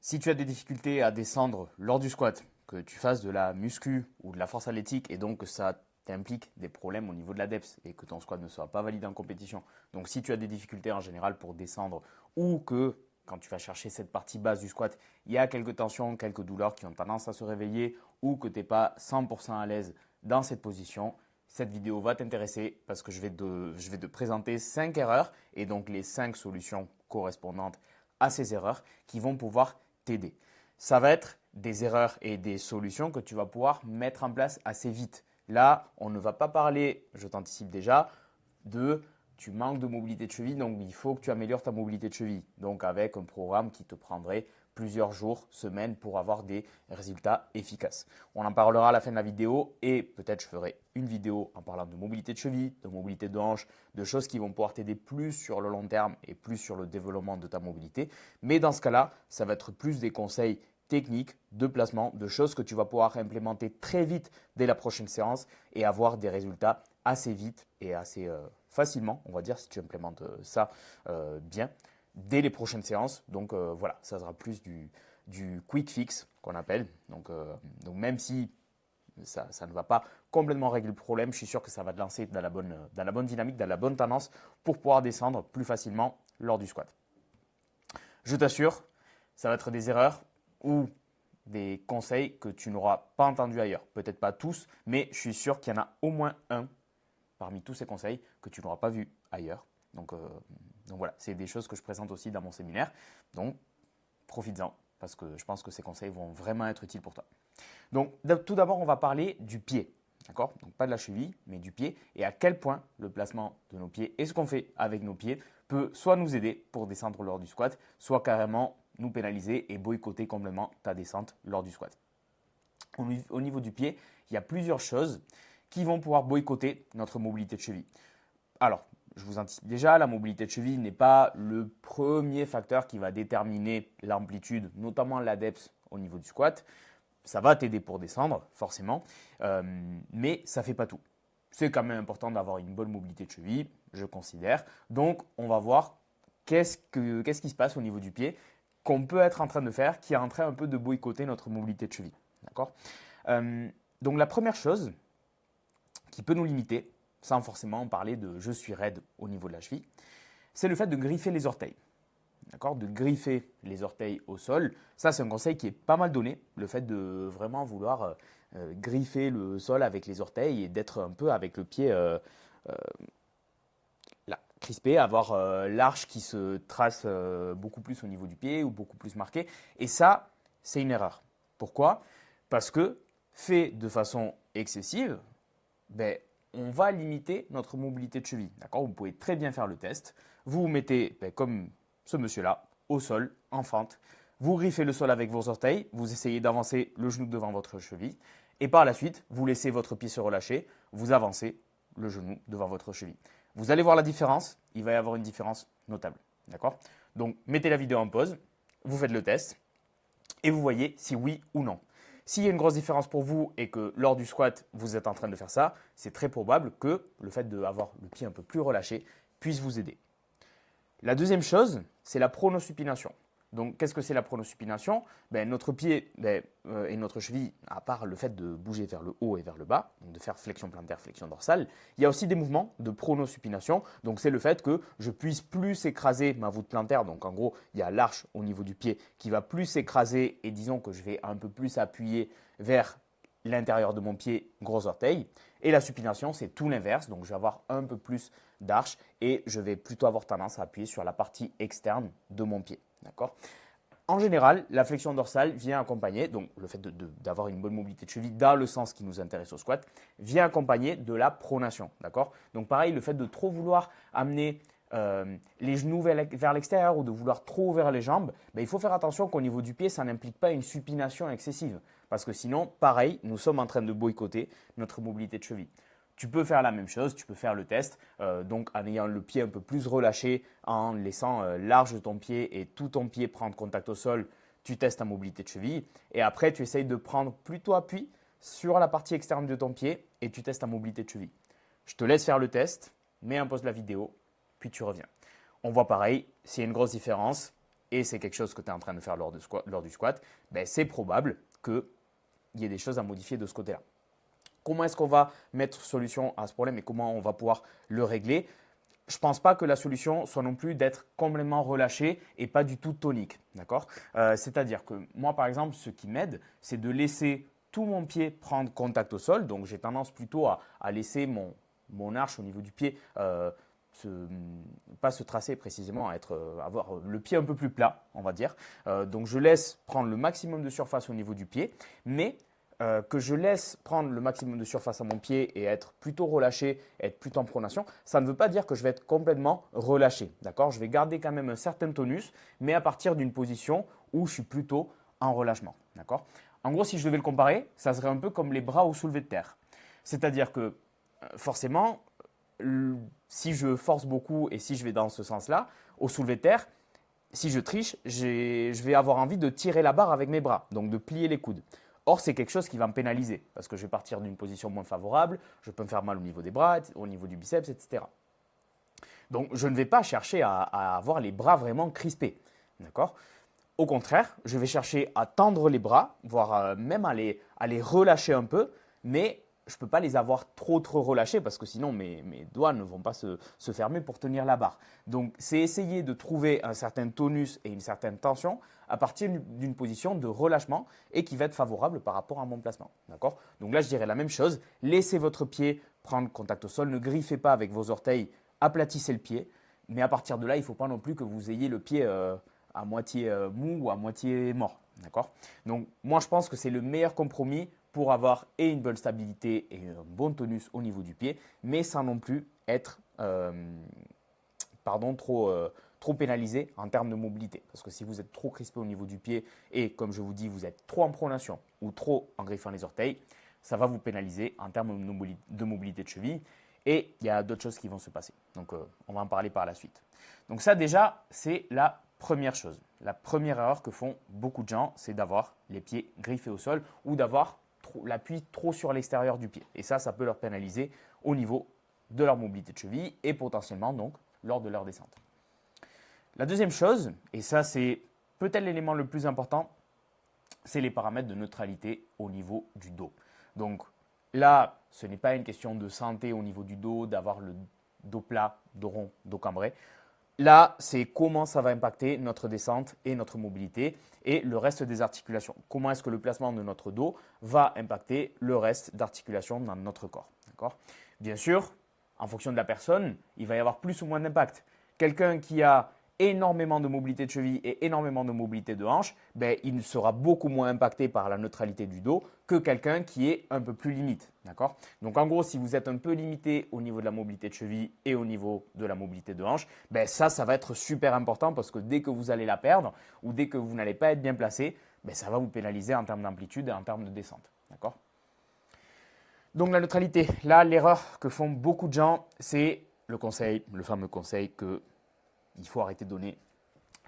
Si tu as des difficultés à descendre lors du squat, que tu fasses de la muscu ou de la force athlétique et donc que ça t'implique des problèmes au niveau de l'ADEPS et que ton squat ne soit pas valide en compétition. Donc si tu as des difficultés en général pour descendre ou que quand tu vas chercher cette partie basse du squat, il y a quelques tensions, quelques douleurs qui ont tendance à se réveiller ou que tu n'es pas 100% à l'aise dans cette position, cette vidéo va t'intéresser parce que je vais te présenter 5 erreurs et donc les 5 solutions correspondantes à ces erreurs qui vont pouvoir t'aider. Ça va être des erreurs et des solutions que tu vas pouvoir mettre en place assez vite. Là, on ne va pas parler, je t'anticipe déjà, de tu manques de mobilité de cheville, donc il faut que tu améliores ta mobilité de cheville. Donc avec un programme qui te prendrait plusieurs jours, semaines pour avoir des résultats efficaces. On en parlera à la fin de la vidéo et peut-être je ferai une vidéo en parlant de mobilité de cheville, de mobilité de hanche, de choses qui vont pouvoir t'aider plus sur le long terme et plus sur le développement de ta mobilité. Mais dans ce cas-là, ça va être plus des conseils techniques, de placement, de choses que tu vas pouvoir implémenter très vite dès la prochaine séance et avoir des résultats assez vite et assez facilement, on va dire, si tu implémentes ça bien dès les prochaines séances. Donc voilà, ça sera plus du quick fix qu'on appelle. Donc même si ça ne va pas complètement régler le problème, je suis sûr que ça va te lancer dans la bonne dynamique, dans la bonne tendance pour pouvoir descendre plus facilement lors du squat. Je t'assure, ça va être des erreurs ou des conseils que tu n'auras pas entendus ailleurs. Peut-être pas tous, mais je suis sûr qu'il y en a au moins un parmi tous ces conseils que tu n'auras pas vu ailleurs. Donc voilà, c'est des choses que je présente aussi dans mon séminaire. Donc profites-en parce que je pense que ces conseils vont vraiment être utiles pour toi. Donc tout d'abord, on va parler du pied. D'accord? Donc pas de la cheville, mais du pied et à quel point le placement de nos pieds et ce qu'on fait avec nos pieds peut soit nous aider pour descendre lors du squat, soit carrément nous pénaliser et boycotter complètement ta descente lors du squat. Au niveau du pied, il y a plusieurs choses qui vont pouvoir boycotter notre mobilité de cheville. Alors, je vous anticipe déjà, la mobilité de cheville n'est pas le premier facteur qui va déterminer l'amplitude, notamment l'ADEPS au niveau du squat. Ça va t'aider pour descendre, forcément, mais ça ne fait pas tout. C'est quand même important d'avoir une bonne mobilité de cheville, je considère. Donc, on va voir qu'est-ce qui se passe au niveau du pied qu'on peut être en train de faire qui est en train un peu de boycotter notre mobilité de cheville. D'accord? Donc, la première chose qui peut nous limiter, sans forcément parler de je suis raide au niveau de la cheville, c'est le fait de griffer les orteils. D'accord? De griffer les orteils au sol. Ça, c'est un conseil qui est pas mal donné. Le fait de vraiment vouloir griffer le sol avec les orteils et d'être un peu avec le pied là, crispé, avoir l'arche qui se trace beaucoup plus au niveau du pied ou beaucoup plus marqué. Et ça, c'est une erreur. Pourquoi? Parce que fait de façon excessive, ben, on va limiter notre mobilité de cheville. D'accord? Vous pouvez très bien faire le test. Vous vous mettez, comme ce monsieur-là, au sol, en fente. Vous griffez le sol avec vos orteils. Vous essayez d'avancer le genou devant votre cheville. Et par la suite, vous laissez votre pied se relâcher. Vous avancez le genou devant votre cheville. Vous allez voir la différence. Il va y avoir une différence notable. D'accord? Donc, mettez la vidéo en pause. Vous faites le test. Et vous voyez si oui ou non. S'il y a une grosse différence pour vous et que lors du squat, vous êtes en train de faire ça, c'est très probable que le fait d'avoir le pied un peu plus relâché puisse vous aider. La deuxième chose, c'est la pronosupination. Donc, qu'est-ce que c'est la pronosupination? Notre pied et notre cheville, à part le fait de bouger vers le haut et vers le bas, donc de faire flexion plantaire, flexion dorsale, il y a aussi des mouvements de pronosupination. Donc, c'est le fait que je puisse plus écraser ma voûte plantaire. Donc, en gros, il y a l'arche au niveau du pied qui va plus s'écraser et disons que je vais un peu plus appuyer vers l'intérieur de mon pied, gros orteil. Et la supination, c'est tout l'inverse. Donc, je vais avoir un peu plus d'arche et je vais plutôt avoir tendance à appuyer sur la partie externe de mon pied. D'accord? En général, la flexion dorsale vient accompagner, donc le fait d'avoir une bonne mobilité de cheville dans le sens qui nous intéresse au squat, vient accompagner de la pronation. D'accord? Donc pareil, le fait de trop vouloir amener les genoux vers l'extérieur ou de vouloir trop ouvrir les jambes, il faut faire attention qu'au niveau du pied, ça n'implique pas une supination excessive. Parce que sinon, pareil, nous sommes en train de boycotter notre mobilité de cheville. Tu peux faire la même chose, tu peux faire le test, donc en ayant le pied un peu plus relâché, en laissant large ton pied et tout ton pied prendre contact au sol, tu testes ta mobilité de cheville. Et après, tu essayes de prendre plutôt appui sur la partie externe de ton pied et tu testes ta mobilité de cheville. Je te laisse faire le test, mets en pause la vidéo, puis tu reviens. On voit pareil, s'il y a une grosse différence, et c'est quelque chose que tu es en train de faire lors du squat, ben, c'est probable qu'il y ait des choses à modifier de ce côté-là. Comment est-ce qu'on va mettre solution à ce problème et comment on va pouvoir le régler? Je ne pense pas que la solution soit non plus d'être complètement relâché et pas du tout tonique. D'accord? C'est-à-dire que moi, par exemple, ce qui m'aide, c'est de laisser tout mon pied prendre contact au sol. Donc, j'ai tendance plutôt à laisser mon arche au niveau du pied pas se tracer précisément, avoir le pied un peu plus plat, on va dire. Donc, je laisse prendre le maximum de surface au niveau du pied, mais que je laisse prendre le maximum de surface à mon pied et être plutôt relâché, être plutôt en pronation, ça ne veut pas dire que je vais être complètement relâché. D'accord? Je vais garder quand même un certain tonus, mais à partir d'une position où je suis plutôt en relâchement. D'accord? En gros, si je devais le comparer, ça serait un peu comme les bras au soulevé de terre. C'est-à-dire que forcément, si je force beaucoup et si je vais dans ce sens-là, au soulevé de terre, si je triche, je vais avoir envie de tirer la barre avec mes bras, donc de plier les coudes. Or, c'est quelque chose qui va me pénaliser parce que je vais partir d'une position moins favorable, je peux me faire mal au niveau des bras, au niveau du biceps, etc. Donc, je ne vais pas chercher à avoir les bras vraiment crispés. D'accord? Au contraire, je vais chercher à tendre les bras, voire même à les relâcher un peu, mais je ne peux pas les avoir trop relâchés parce que sinon mes doigts ne vont pas se fermer pour tenir la barre. Donc, c'est essayer de trouver un certain tonus et une certaine tension à partir d'une position de relâchement et qui va être favorable par rapport à mon placement. D'accord? Donc là, je dirais la même chose. Laissez votre pied prendre contact au sol. Ne griffez pas avec vos orteils. Aplatissez le pied. Mais à partir de là, il ne faut pas non plus que vous ayez le pied à moitié mou ou à moitié mort. D'accord? Donc, moi, je pense que c'est le meilleur compromis pour avoir et une bonne stabilité et un bon tonus au niveau du pied, mais sans non plus être trop pénalisé en termes de mobilité. Parce que si vous êtes trop crispé au niveau du pied et, comme je vous dis, vous êtes trop en pronation ou trop en griffant les orteils, ça va vous pénaliser en termes de mobilité de cheville. Et il y a d'autres choses qui vont se passer. Donc, on va en parler par la suite. Donc ça, déjà, c'est la première chose. La première erreur que font beaucoup de gens, c'est d'avoir les pieds griffés au sol ou d'avoir l'appui trop sur l'extérieur du pied. Et ça peut leur pénaliser au niveau de leur mobilité de cheville et potentiellement donc lors de leur descente. La deuxième chose, et ça c'est peut-être l'élément le plus important, c'est les paramètres de neutralité au niveau du dos. Donc là, ce n'est pas une question de santé au niveau du dos, d'avoir le dos plat, dos rond, dos cambré. Là, c'est comment ça va impacter notre descente et notre mobilité et le reste des articulations. Comment est-ce que le placement de notre dos va impacter le reste d'articulations dans notre corps. D'accord? Bien sûr, en fonction de la personne, il va y avoir plus ou moins d'impact. Quelqu'un qui a énormément de mobilité de cheville et énormément de mobilité de hanche, il sera beaucoup moins impacté par la neutralité du dos que quelqu'un qui est un peu plus limite. D'accord? Donc en gros, si vous êtes un peu limité au niveau de la mobilité de cheville et au niveau de la mobilité de hanche, ça va être super important parce que dès que vous allez la perdre ou dès que vous n'allez pas être bien placé, ça va vous pénaliser en termes d'amplitude et en termes de descente. D'accord? Donc la neutralité, là l'erreur que font beaucoup de gens, c'est le fameux conseil qu'il faut arrêter de donner,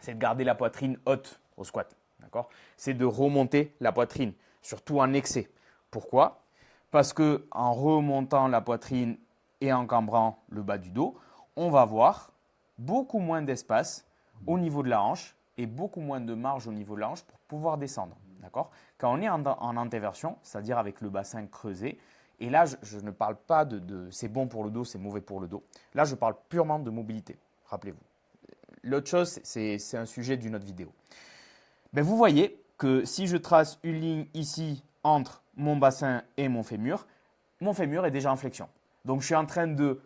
c'est de garder la poitrine haute au squat. D'accord? C'est de remonter la poitrine, surtout en excès. Pourquoi? Parce qu'en remontant la poitrine et en cambrant le bas du dos, on va avoir beaucoup moins d'espace au niveau de la hanche et beaucoup moins de marge au niveau de la hanche pour pouvoir descendre. D'accord? Quand on est en antéversion, c'est-à-dire avec le bassin creusé, et là je ne parle pas de c'est bon pour le dos, c'est mauvais pour le dos. Là, je parle purement de mobilité, rappelez-vous. L'autre chose, c'est un sujet d'une autre vidéo. Vous voyez que si je trace une ligne ici entre mon bassin et mon fémur est déjà en flexion. Donc, je suis en train de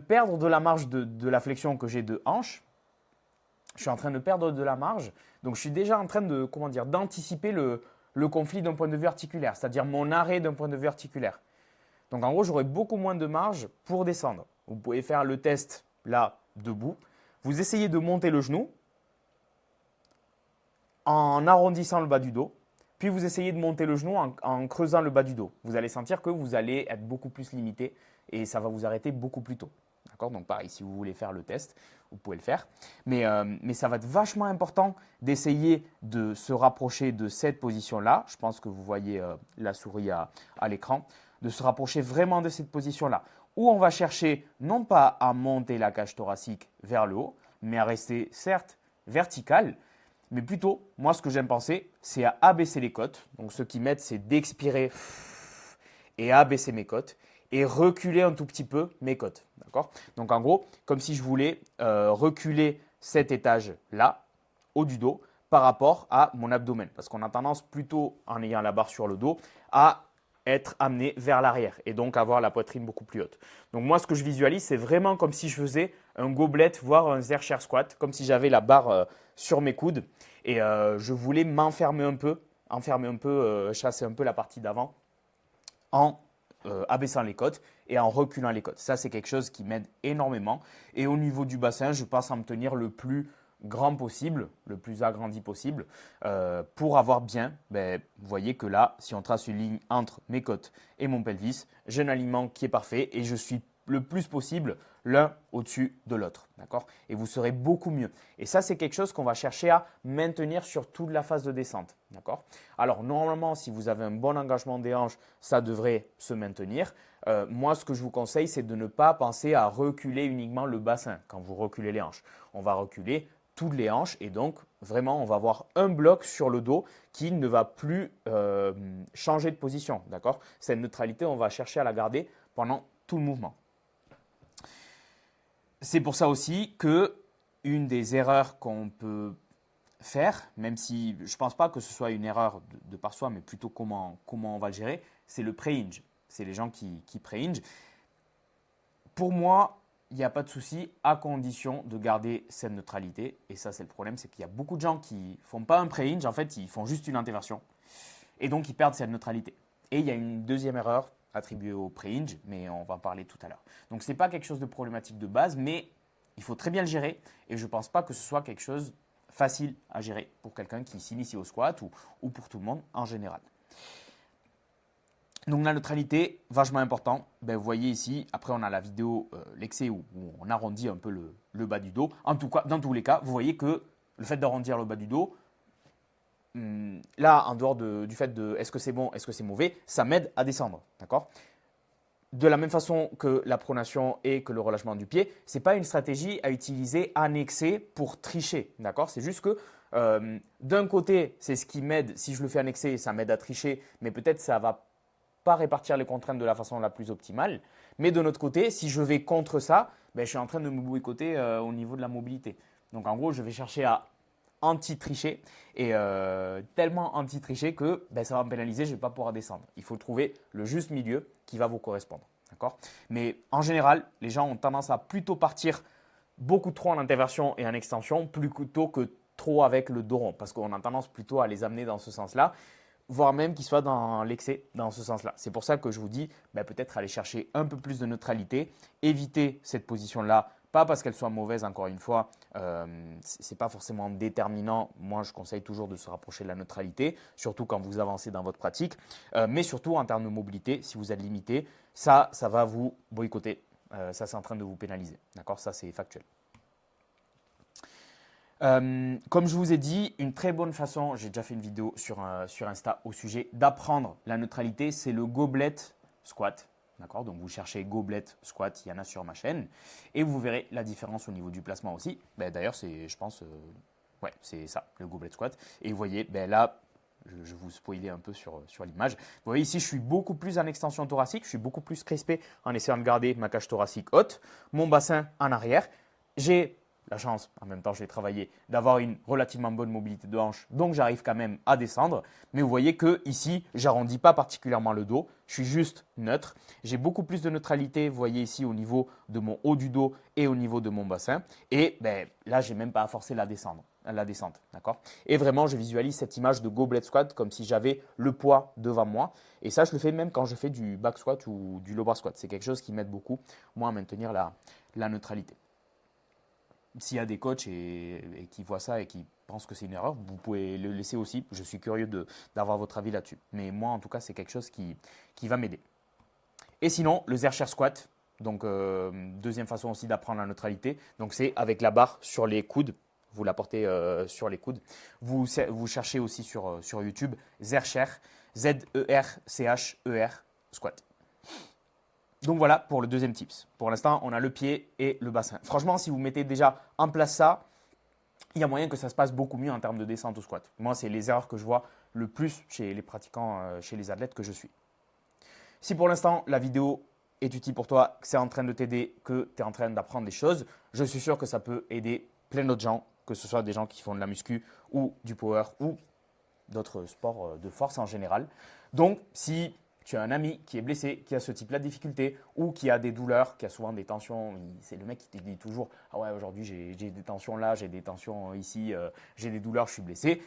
perdre de la marge de la flexion que j'ai de hanche. Je suis en train de perdre de la marge. Donc, je suis déjà en train d'anticiper le conflit d'un point de vue articulaire, c'est-à-dire mon arrêt d'un point de vue articulaire. Donc, en gros, j'aurai beaucoup moins de marge pour descendre. Vous pouvez faire le test là, debout. Vous essayez de monter le genou en arrondissant le bas du dos. Puis vous essayez de monter le genou en creusant le bas du dos. Vous allez sentir que vous allez être beaucoup plus limité et ça va vous arrêter beaucoup plus tôt. D'accord? Donc pareil, si vous voulez faire le test, vous pouvez le faire. Mais ça va être vachement important d'essayer de se rapprocher de cette position-là. Je pense que vous voyez la souris à l'écran. De se rapprocher vraiment de cette position-là. Où on va chercher non pas à monter la cage thoracique vers le haut, mais à rester certes verticale, mais plutôt, moi, ce que j'aime penser, c'est à abaisser les côtes. Donc, ce qui m'aide, c'est d'expirer et abaisser mes côtes et reculer un tout petit peu mes côtes. D'accord? Donc, en gros, comme si je voulais reculer cet étage-là, haut du dos, par rapport à mon abdomen. Parce qu'on a tendance plutôt, en ayant la barre sur le dos, à être amené vers l'arrière et donc avoir la poitrine beaucoup plus haute. Donc moi, ce que je visualise, c'est vraiment comme si je faisais un gobelet, voire un Zercher squat, comme si j'avais la barre sur mes coudes et je voulais m'enfermer un peu, chasser un peu la partie d'avant en abaissant les côtes et en reculant les côtes. Ça, c'est quelque chose qui m'aide énormément. Et au niveau du bassin, je pense à me tenir le plus grand possible, le plus agrandi possible, pour avoir bien, vous voyez que là, si on trace une ligne entre mes côtes et mon pelvis, j'ai un alignement qui est parfait et je suis le plus possible l'un au-dessus de l'autre. D'accord? Et vous serez beaucoup mieux. Et ça, c'est quelque chose qu'on va chercher à maintenir sur toute la phase de descente. D'accord? Alors, normalement, si vous avez un bon engagement des hanches, ça devrait se maintenir. Moi, ce que je vous conseille, c'est de ne pas penser à reculer uniquement le bassin quand vous reculez les hanches. On va reculer toutes les hanches et donc vraiment on va avoir un bloc sur le dos qui ne va plus changer de position. D'accord? Cette neutralité, on va chercher à la garder pendant tout le mouvement. C'est pour ça aussi que une des erreurs qu'on peut faire, même si je ne pense pas que ce soit une erreur de par soi, mais plutôt comment on va le gérer, c'est le pre-hinge. C'est les gens qui pre-hinge. Pour moi, il n'y a pas de souci à condition de garder cette neutralité. Et ça, c'est le problème, c'est qu'il y a beaucoup de gens qui ne font pas un pre-hinge, en fait, ils font juste une antéversion. Et donc, ils perdent cette neutralité. Et il y a une deuxième erreur attribuée au pre-hinge, mais on va en parler tout à l'heure. Donc, ce n'est pas quelque chose de problématique de base, mais il faut très bien le gérer. Et je ne pense pas que ce soit quelque chose facile à gérer pour quelqu'un qui s'initie au squat ou pour tout le monde en général. Donc la neutralité, vachement important. Vous voyez ici, après on a la vidéo l'excès où on arrondit un peu le bas du dos. En tout cas, dans tous les cas, vous voyez que le fait d'arrondir le bas du dos, là, en dehors du fait de est-ce que c'est bon, est-ce que c'est mauvais, ça m'aide à descendre. D'accord? De la même façon que la pronation et que le relâchement du pied, ce n'est pas une stratégie à utiliser annexée pour tricher. D'accord? C'est juste que d'un côté, c'est ce qui m'aide. Si je le fais annexer, ça m'aide à tricher, mais peut-être ça va pas répartir les contraintes de la façon la plus optimale. Mais de notre côté, si je vais contre ça, je suis en train de me boycotter au niveau de la mobilité. Donc en gros, je vais chercher à anti-tricher et tellement anti-tricher que ça va me pénaliser, je ne vais pas pouvoir descendre. Il faut trouver le juste milieu qui va vous correspondre. D'accord? Mais en général, les gens ont tendance à plutôt partir beaucoup trop en interversion et en extension plutôt que trop avec le dos rond parce qu'on a tendance plutôt à les amener dans ce sens-là, voire même qu'ils soient dans l'excès dans ce sens-là. C'est pour ça que je vous dis peut-être aller chercher un peu plus de neutralité, éviter cette position-là, pas parce qu'elle soit mauvaise encore une fois, ce n'est pas forcément déterminant. Moi, je conseille toujours de se rapprocher de la neutralité, surtout quand vous avancez dans votre pratique, mais surtout en termes de mobilité, si vous êtes limité, ça va vous boycotter, ça c'est en train de vous pénaliser. D'accord? Ça c'est factuel. Comme je vous ai dit, une très bonne façon, j'ai déjà fait une vidéo sur Insta au sujet d'apprendre la neutralité, c'est le gobelet squat. D'accord? Donc vous cherchez gobelet squat, il y en a sur ma chaîne et vous verrez la différence au niveau du placement aussi. D'ailleurs, c'est, je pense, c'est ça, le gobelet squat. Et vous voyez, là, je vous spoilais un peu sur l'image. Vous voyez ici, je suis beaucoup plus en extension thoracique, je suis beaucoup plus crispé en essayant de garder ma cage thoracique haute, mon bassin en arrière. J'ai la chance, en même temps je l'ai travaillé, d'avoir une relativement bonne mobilité de hanche, donc j'arrive quand même à descendre. Mais vous voyez que ici, j'arrondis pas particulièrement le dos, je suis juste neutre. J'ai beaucoup plus de neutralité, vous voyez ici au niveau de mon haut du dos et au niveau de mon bassin. Et là, j'ai même pas à forcer la descente, d'accord? Et vraiment, je visualise cette image de gobelet squat comme si j'avais le poids devant moi. Et ça, je le fais même quand je fais du back squat ou du low bar squat. C'est quelque chose qui m'aide beaucoup, moi, à maintenir la neutralité. S'il y a des coachs et qui voient ça et qui pensent que c'est une erreur, vous pouvez le laisser aussi. Je suis curieux d'avoir votre avis là-dessus. Mais moi, en tout cas, c'est quelque chose qui va m'aider. Et sinon, le Zercher squat, donc deuxième façon aussi d'apprendre la neutralité. Donc c'est avec la barre sur les coudes. Vous la portez sur les coudes. Vous cherchez aussi sur YouTube Zercher, Z-E-R-C-H-E-R squat. Donc voilà pour le deuxième tips. Pour l'instant, on a le pied et le bassin. Franchement, si vous mettez déjà en place ça, il y a moyen que ça se passe beaucoup mieux en termes de descente au squat. Moi, c'est les erreurs que je vois le plus chez les pratiquants, chez les athlètes que je suis. Si pour l'instant, la vidéo est utile pour toi, que c'est en train de t'aider, que tu es en train d'apprendre des choses, je suis sûr que ça peut aider plein d'autres gens, que ce soit des gens qui font de la muscu ou du power ou d'autres sports de force en général. Donc, si tu as un ami qui est blessé, qui a ce type-là de difficulté ou qui a des douleurs, qui a souvent des tensions, c'est le mec qui te dit toujours « Ah ouais, aujourd'hui j'ai des tensions là, j'ai des tensions ici, j'ai des douleurs, je suis blessé ».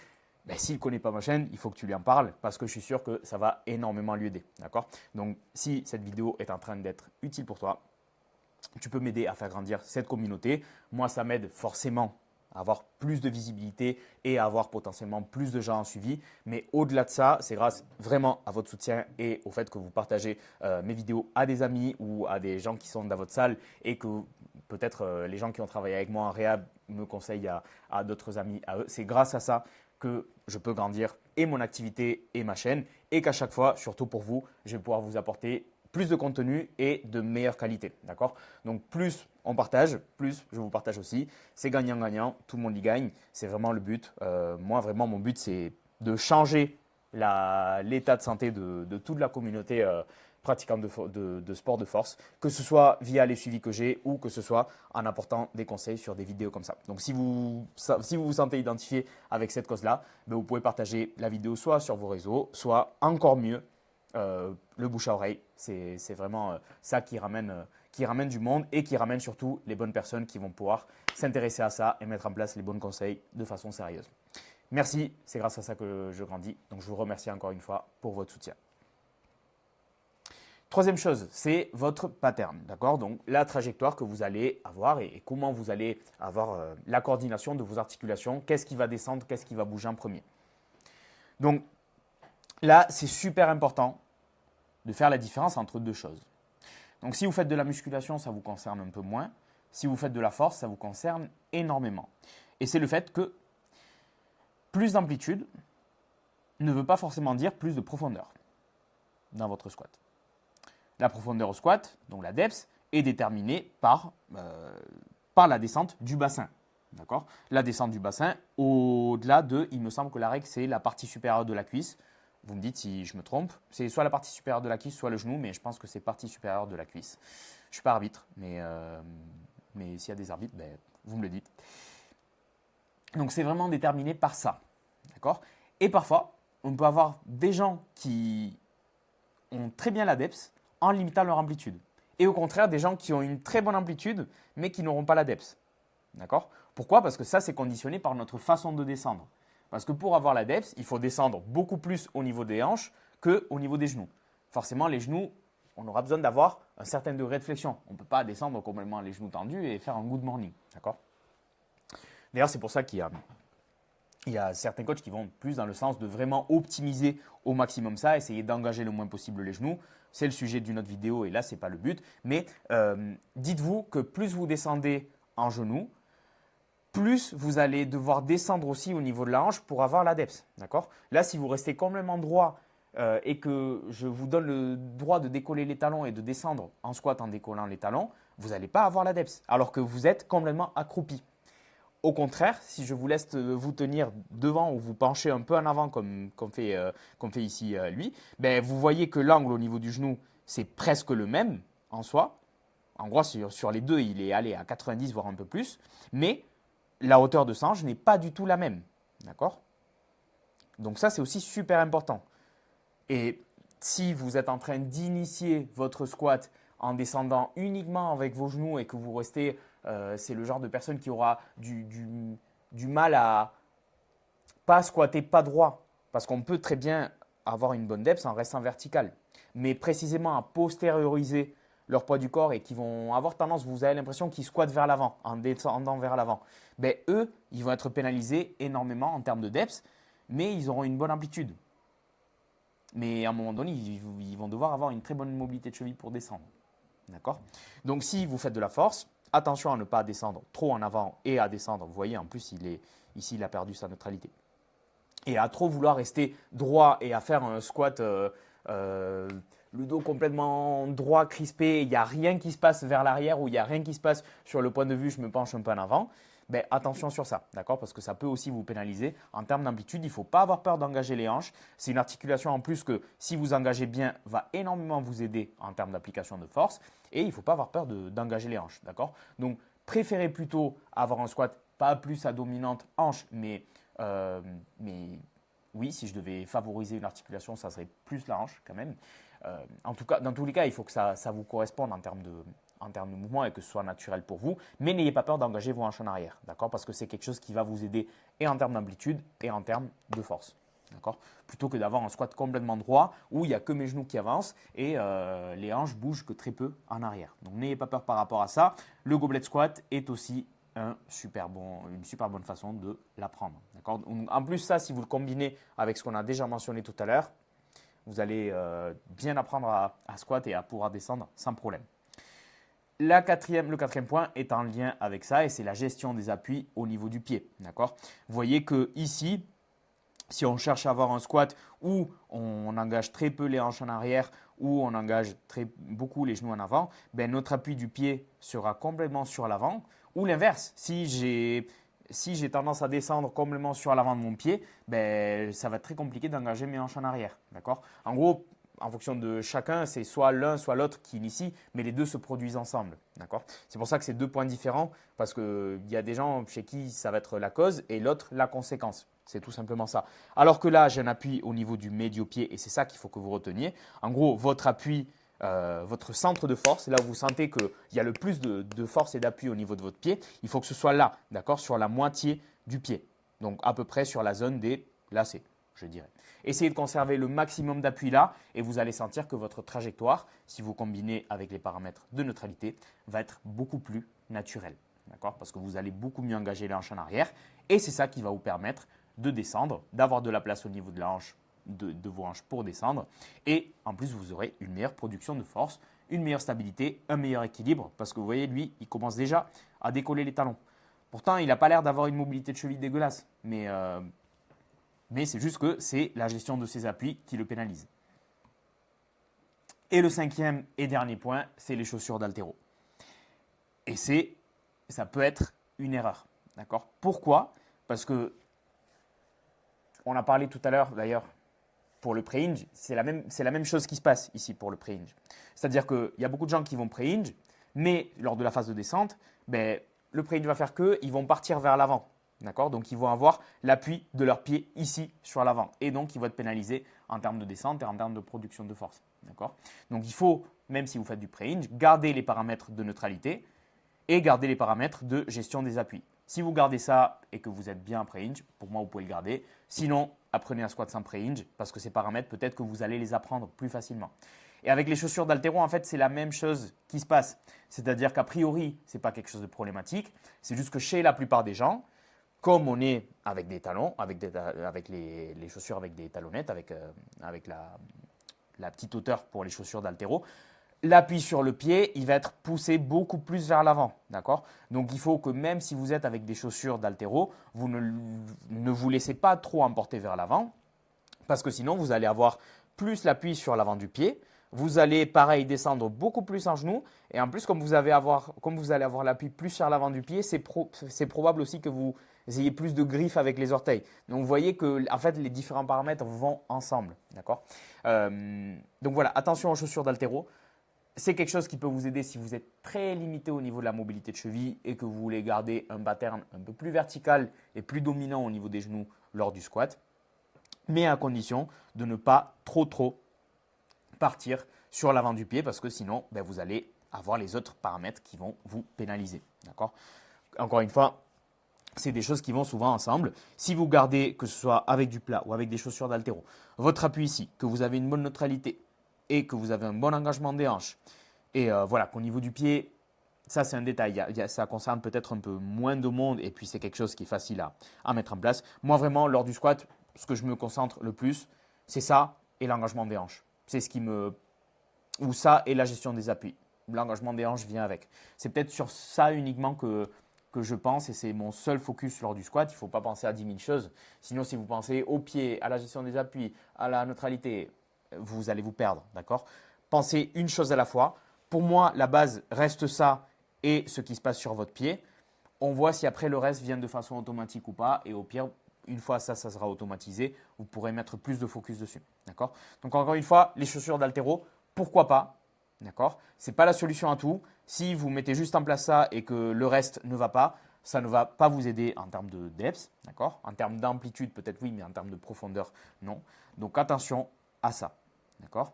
Ben, s'il ne connaît pas ma chaîne, il faut que tu lui en parles parce que je suis sûr que ça va énormément lui aider. D'accord? Donc, si cette vidéo est en train d'être utile pour toi, tu peux m'aider à faire grandir cette communauté. Moi, ça m'aide forcément à avoir plus de visibilité et à avoir potentiellement plus de gens en suivi. Mais au-delà de ça, c'est grâce vraiment à votre soutien et au fait que vous partagez mes vidéos à des amis ou à des gens qui sont dans votre salle et que peut-être les gens qui ont travaillé avec moi en réhab me conseillent à d'autres amis à eux. C'est grâce à ça que je peux grandir et mon activité et ma chaîne et qu'à chaque fois, surtout pour vous, je vais pouvoir vous apporter plus de contenu et de meilleure qualité. D'accord? Donc, plus on partage, plus je vous partage aussi. C'est gagnant-gagnant, tout le monde y gagne. C'est vraiment le but. Moi, vraiment, mon but, c'est de changer l'état de santé de toute la communauté pratiquante de sport de force, que ce soit via les suivis que j'ai ou que ce soit en apportant des conseils sur des vidéos comme ça. Donc, si vous vous sentez identifié avec cette cause-là, ben, vous pouvez partager la vidéo soit sur vos réseaux, soit encore mieux, le bouche à oreille. C'est vraiment ça qui ramène du monde et qui ramène surtout les bonnes personnes qui vont pouvoir s'intéresser à ça et mettre en place les bons conseils de façon sérieuse. Merci, c'est grâce à ça que je grandis. Donc, je vous remercie encore une fois pour votre soutien. Troisième chose, c'est votre pattern, d'accord? Donc, la trajectoire que vous allez avoir et comment vous allez avoir la coordination de vos articulations. Qu'est-ce qui va descendre, qu'est-ce qui va bouger en premier? Donc, là, c'est super important de faire la différence entre deux choses. Donc, si vous faites de la musculation, ça vous concerne un peu moins. Si vous faites de la force, ça vous concerne énormément. Et c'est le fait que plus d'amplitude ne veut pas forcément dire plus de profondeur dans votre squat. La profondeur au squat, donc la depth, est déterminée par la descente du bassin. D'accord? La descente du bassin, au-delà de, il me semble que la règle, c'est la partie supérieure de la cuisse. Vous me dites si je me trompe. C'est soit la partie supérieure de la cuisse, soit le genou, mais je pense que c'est partie supérieure de la cuisse. Je ne suis pas arbitre, mais s'il y a des arbitres, ben, vous me le dites. Donc, c'est vraiment déterminé par ça. D'accord? Et parfois, on peut avoir des gens qui ont très bien la depth en limitant leur amplitude. Et au contraire, des gens qui ont une très bonne amplitude, mais qui n'auront pas la depth. D'accord? Pourquoi? Parce que ça, c'est conditionné par notre façon de descendre. Parce que pour avoir la depth, il faut descendre beaucoup plus au niveau des hanches qu'au niveau des genoux. Forcément, les genoux, on aura besoin d'avoir un certain degré de flexion. On ne peut pas descendre complètement les genoux tendus et faire un good morning. D'accord? D'ailleurs, c'est pour ça qu'il y a certains coachs qui vont plus dans le sens de vraiment optimiser au maximum ça, essayer d'engager le moins possible les genoux. C'est le sujet d'une autre vidéo et là, ce n'est pas le but. Mais dites-vous que plus vous descendez en genoux, plus vous allez devoir descendre aussi au niveau de la hanche pour avoir la depth. D'accord? Là, si vous restez complètement droit et que je vous donne le droit de décoller les talons et de descendre en squat en décollant les talons, vous n'allez pas avoir la depth alors que vous êtes complètement accroupi. Au contraire, si je vous laisse vous tenir devant ou vous pencher un peu en avant comme fait ici lui, ben vous voyez que l'angle au niveau du genou, c'est presque le même en soi. En gros, sur les deux, il est allé à 90 voire un peu plus, mais la hauteur de sange n'est pas du tout la même. D'accord? Donc ça, c'est aussi super important. Et si vous êtes en train d'initier votre squat en descendant uniquement avec vos genoux et que vous restez, c'est le genre de personne qui aura du mal à pas squatter pas droit. Parce qu'on peut très bien avoir une bonne depth en restant vertical. Mais précisément à postérioriser leur poids du corps et qui vont avoir tendance, vous avez l'impression qu'ils squattent vers l'avant, en descendant vers l'avant. Ben, eux, ils vont être pénalisés énormément en termes de depth, mais ils auront une bonne amplitude. Mais à un moment donné, ils vont devoir avoir une très bonne mobilité de cheville pour descendre. D'accord? Donc, si vous faites de la force, attention à ne pas descendre trop en avant et à descendre. Vous voyez, en plus, ici, il a perdu sa neutralité. Et à trop vouloir rester droit et à faire un squat, le dos complètement droit, crispé, il n'y a rien qui se passe vers l'arrière ou il n'y a rien qui se passe sur le point de vue, je me penche un peu en avant, ben, attention sur ça, d'accord? Parce que ça peut aussi vous pénaliser. En termes d'amplitude, il ne faut pas avoir peur d'engager les hanches. C'est une articulation en plus que si vous engagez bien, va énormément vous aider en termes d'application de force. Et il ne faut pas avoir peur d'engager les hanches, d'accord? Donc, préférez plutôt avoir un squat pas plus à dominante hanche, mais oui, si je devais favoriser une articulation, ça serait plus la hanche quand même. En tout cas, dans tous les cas, il faut que ça vous corresponde en termes de mouvement et que ce soit naturel pour vous. Mais n'ayez pas peur d'engager vos hanches en arrière, d'accord? Parce que c'est quelque chose qui va vous aider et en termes d'amplitude et en termes de force, d'accord? Plutôt que d'avoir un squat complètement droit où il n'y a que mes genoux qui avancent et les hanches bougent que très peu en arrière. Donc n'ayez pas peur par rapport à ça. Le goblet squat est aussi une super bonne façon de l'apprendre. En plus, ça, si vous le combinez avec ce qu'on a déjà mentionné tout à l'heure, vous allez bien apprendre à squat et à pouvoir descendre sans problème. Le quatrième point est en lien avec ça et c'est la gestion des appuis au niveau du pied. D'accord ? Vous voyez que ici, si on cherche à avoir un squat où on engage très peu les hanches en arrière, où on engage beaucoup les genoux en avant, ben notre appui du pied sera complètement sur l'avant. Ou l'inverse, si j'ai tendance à descendre complètement sur l'avant de mon pied, ben, ça va être très compliqué d'engager mes hanches en arrière. D'accord ? En gros, en fonction de chacun, c'est soit l'un, soit l'autre qui initie, mais les deux se produisent ensemble. D'accord ? C'est pour ça que c'est deux points différents, parce qu'il y a des gens chez qui ça va être la cause et l'autre la conséquence. C'est tout simplement ça. Alors que là, j'ai un appui au niveau du médio-pied et c'est ça qu'il faut que vous reteniez. En gros, votre appui, votre centre de force, là où vous sentez qu'il y a le plus de force et d'appui au niveau de votre pied, il faut que ce soit là, d'accord, sur la moitié du pied. Donc à peu près sur la zone des lacets, je dirais. Essayez de conserver le maximum d'appui là et vous allez sentir que votre trajectoire, si vous combinez avec les paramètres de neutralité, va être beaucoup plus naturelle. D'accord ? Parce que vous allez beaucoup mieux engager les hanches en arrière et c'est ça qui va vous permettre de descendre, d'avoir de la place au niveau de la hanche, de vos hanches pour descendre. Et en plus, vous aurez une meilleure production de force, une meilleure stabilité, un meilleur équilibre. Parce que vous voyez, lui, il commence déjà à décoller les talons. Pourtant, il n'a pas l'air d'avoir une mobilité de cheville dégueulasse. Mais c'est juste que c'est la gestion de ses appuis qui le pénalise. Et le cinquième et dernier point, c'est les chaussures d'haltéro. Et ça peut être une erreur. D'accord ? Pourquoi ? Parce que on a parlé tout à l'heure d'ailleurs pour le pre-hinge, c'est la même chose qui se passe ici pour le pre-hinge. C'est-à-dire qu'il y a beaucoup de gens qui vont pre-hinge, mais lors de la phase de descente, ben, le pre-hinge va faire qu'ils vont partir vers l'avant. D'accord ? Donc ils vont avoir l'appui de leur pied ici sur l'avant. Et donc ils vont être pénalisés en termes de descente et en termes de production de force. D'accord ? Donc il faut, même si vous faites du pre-hinge, garder les paramètres de neutralité et garder les paramètres de gestion des appuis. Si vous gardez ça et que vous êtes bien pre-hinge, pour moi, vous pouvez le garder. Sinon, apprenez un squat sans pre-hinge parce que ces paramètres, peut-être que vous allez les apprendre plus facilement. Et avec les chaussures d'haltéro, en fait, c'est la même chose qui se passe. C'est-à-dire qu'a priori, ce n'est pas quelque chose de problématique. C'est juste que chez la plupart des gens, comme on est avec des talons, avec les chaussures avec des talonnettes, avec la petite hauteur pour les chaussures d'haltéro, l'appui sur le pied, il va être poussé beaucoup plus vers l'avant, d'accord ? Donc il faut que même si vous êtes avec des chaussures d'haltéro, vous ne vous laissez pas trop emporter vers l'avant, parce que sinon vous allez avoir plus l'appui sur l'avant du pied, vous allez pareil descendre beaucoup plus en genou, et en plus comme vous allez avoir l'appui plus sur l'avant du pied, c'est probable aussi que vous ayez plus de griffes avec les orteils. Donc vous voyez que en fait les différents paramètres vont ensemble, d'accord ? Donc voilà, attention aux chaussures d'haltéro. C'est quelque chose qui peut vous aider si vous êtes très limité au niveau de la mobilité de cheville et que vous voulez garder un pattern un peu plus vertical et plus dominant au niveau des genoux lors du squat, mais à condition de ne pas trop partir sur l'avant du pied parce que sinon, ben, vous allez avoir les autres paramètres qui vont vous pénaliser. D'accord ? Encore une fois, c'est des choses qui vont souvent ensemble. Si vous gardez, que ce soit avec du plat ou avec des chaussures d'haltéro, votre appui ici, que vous avez une bonne neutralité, et que vous avez un bon engagement des hanches, et voilà, qu'au niveau du pied, ça c'est un détail, ça concerne peut-être un peu moins de monde, et puis c'est quelque chose qui est facile à mettre en place. Moi vraiment, lors du squat, ce que je me concentre le plus, c'est ça et l'engagement des hanches. C'est ce qui ou ça et la gestion des appuis. L'engagement des hanches vient avec. C'est peut-être sur ça uniquement que je pense et c'est mon seul focus lors du squat. Il ne faut pas penser à 10 000 choses. Sinon, si vous pensez au pied, à la gestion des appuis, à la neutralité, vous allez vous perdre, d'accord ? Pensez une chose à la fois. Pour moi, la base reste ça et ce qui se passe sur votre pied. On voit si après le reste vient de façon automatique ou pas. Et au pire, une fois ça sera automatisé, vous pourrez mettre plus de focus dessus. D'accord? Donc encore une fois, les chaussures d'haltéro, pourquoi pas? D'accord? Ce n'est pas la solution à tout. Si vous mettez juste en place ça et que le reste ne va pas, ça ne va pas vous aider en termes de depth, d'accord? En termes d'amplitude, peut-être oui, mais en termes de profondeur, non. Donc attention à ça, d'accord?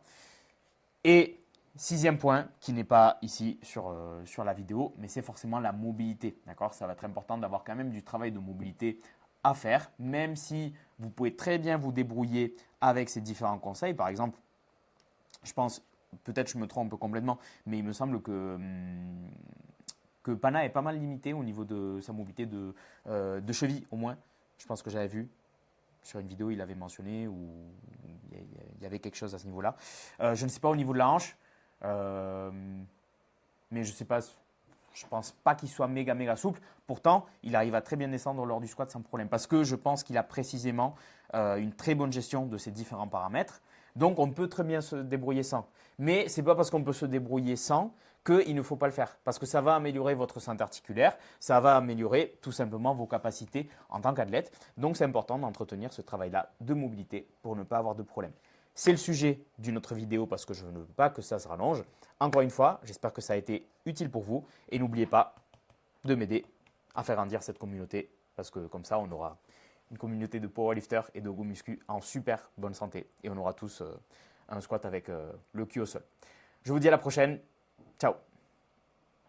Et sixième point, qui n'est pas ici sur la vidéo, mais c'est forcément la mobilité, d'accord? Ça va être important d'avoir quand même du travail de mobilité à faire, même si vous pouvez très bien vous débrouiller avec ces différents conseils. Par exemple, je pense, peut-être je me trompe complètement, mais il me semble que Pana est pas mal limité au niveau de sa mobilité de cheville, au moins. Je pense que j'avais vu sur une vidéo, il avait mentionné, ou il y avait quelque chose à ce niveau-là. Je ne sais pas au niveau de la hanche, mais je ne sais pas. Je ne pense pas qu'il soit méga souple. Pourtant, il arrive à très bien descendre lors du squat sans problème. Parce que je pense qu'il a précisément une très bonne gestion de ces différents paramètres. Donc, on peut très bien se débrouiller sans. Mais ce n'est pas parce qu'on peut se débrouiller sans qu'il ne faut pas le faire. Parce que ça va améliorer votre santé articulaire. Ça va améliorer tout simplement vos capacités en tant qu'athlète. Donc, c'est important d'entretenir ce travail-là de mobilité pour ne pas avoir de problème. C'est le sujet d'une autre vidéo parce que je ne veux pas que ça se rallonge. Encore une fois, j'espère que ça a été utile pour vous et n'oubliez pas de m'aider à faire grandir cette communauté parce que comme ça, on aura une communauté de powerlifters et de go muscu en super bonne santé et on aura tous un squat avec le cul au sol. Je vous dis à la prochaine. Ciao.